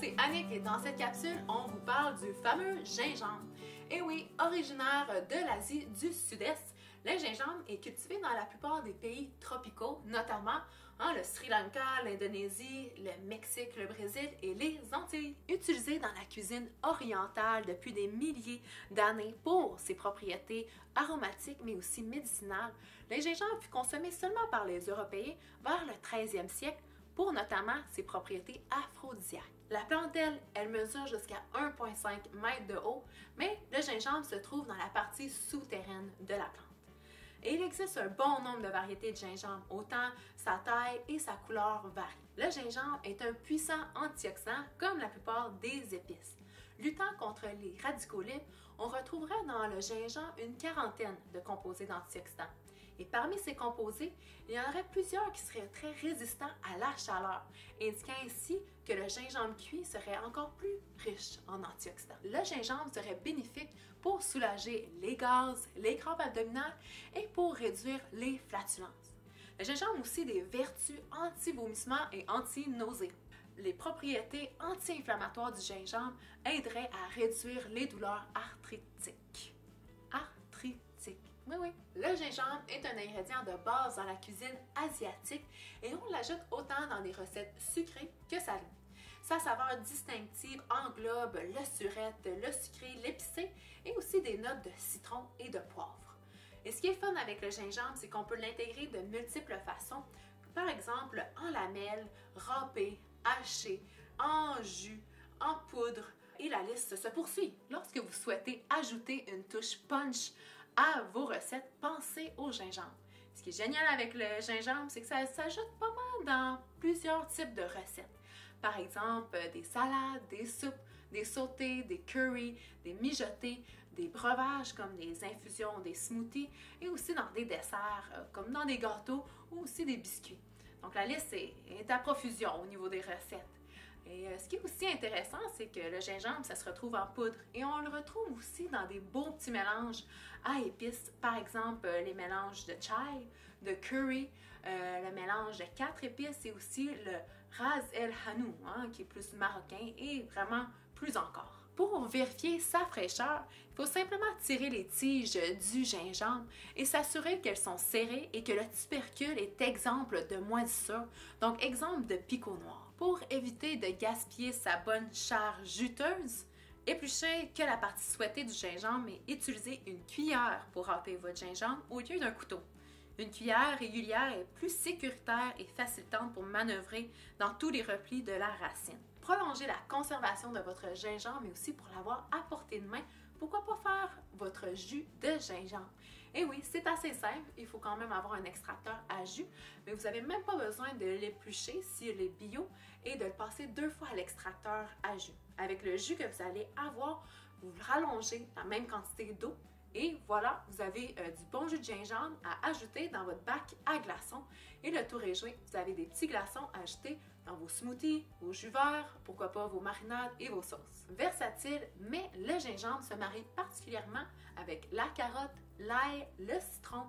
c'est Annick et dans cette capsule, on vous parle du fameux gingembre. Et oui, originaire de l'Asie du Sud-Est, le gingembre est cultivé dans la plupart des pays tropicaux, notamment le Sri Lanka, l'Indonésie, le Mexique, le Brésil et les Antilles. Utilisé dans la cuisine orientale depuis des milliers d'années pour ses propriétés aromatiques mais aussi médicinales, le gingembre fut consommé seulement par les Européens vers le 13e siècle pour notamment ses propriétés aphrodisiaques. La plante, elle mesure jusqu'à 1,5 m de haut, mais le gingembre se trouve dans la partie souterraine de la plante. Et il existe un bon nombre de variétés de gingembre, autant sa taille et sa couleur varient. Le gingembre est un puissant antioxydant comme la plupart des épices. Luttant contre les radicaux libres, on retrouverait dans le gingembre une quarantaine de composés d'antioxydants. Et parmi ces composés, il y en aurait plusieurs qui seraient très résistants à la chaleur, indiquant ainsi que le gingembre cuit serait encore plus riche en antioxydants. Le gingembre serait bénéfique pour soulager les gaz, les crampes abdominales et pour réduire les flatulences. Le gingembre a aussi des vertus anti-vomissement et anti-nausées. Les propriétés anti-inflammatoires du gingembre aideraient à réduire les douleurs arthritiques. Oui. Le gingembre est un ingrédient de base dans la cuisine asiatique et on l'ajoute autant dans des recettes sucrées que salées. Sa saveur distinctive englobe le surette, le sucré, l'épicé et aussi des notes de citron et de poivre. Et ce qui est fun avec le gingembre, c'est qu'on peut l'intégrer de multiples façons, par exemple en lamelles, râpé, haché, en jus, en poudre, et la liste se poursuit. Lorsque vous souhaitez ajouter une touche punch à vos recettes, pensez au gingembre. Ce qui est génial avec le gingembre, c'est que ça s'ajoute pas mal dans plusieurs types de recettes. Par exemple, des salades, des soupes, des sautés, des currys, des mijotés, des breuvages comme des infusions, des smoothies et aussi dans des desserts comme dans des gâteaux ou aussi des biscuits. Donc la liste est à profusion au niveau des recettes. Et ce qui est aussi intéressant, c'est que le gingembre, ça se retrouve en poudre et on le retrouve aussi dans des beaux petits mélanges à épices. Par exemple, les mélanges de chai, de curry, le mélange de 4 épices et aussi le ras el hanout, qui est plus marocain et vraiment plus encore. Pour vérifier sa fraîcheur, il faut simplement tirer les tiges du gingembre et s'assurer qu'elles sont serrées et que le tubercule est exempt de moisissure, donc exempt de picots noirs. Pour éviter de gaspiller sa bonne chair juteuse, épluchez que la partie souhaitée du gingembre et utilisez une cuillère pour râper votre gingembre au lieu d'un couteau. Une cuillère régulière est plus sécuritaire et facilitante pour manœuvrer dans tous les replis de la racine. Prolongez la conservation de votre gingembre, mais aussi pour l'avoir à portée de main, pourquoi pas faire votre jus de gingembre? Et oui, c'est assez simple, il faut quand même avoir un extracteur à jus, mais vous n'avez même pas besoin de l'éplucher s'il est bio et de le passer 2 fois à l'extracteur à jus. Avec le jus que vous allez avoir, vous rallongez la même quantité d'eau. Et voilà, vous avez du bon jus de gingembre à ajouter dans votre bac à glaçons. Et le tour est joué, vous avez des petits glaçons à ajouter dans vos smoothies, vos jus verts, pourquoi pas vos marinades et vos sauces. Versatile, mais le gingembre se marie particulièrement avec la carotte, l'ail, le citron,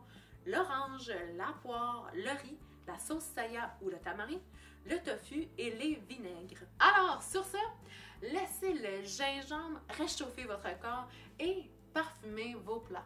l'orange, la poire, le riz, la sauce soya ou le tamari, le tofu et les vinaigres. Alors, sur ce, laissez le gingembre réchauffer votre corps et parfumez vos plats.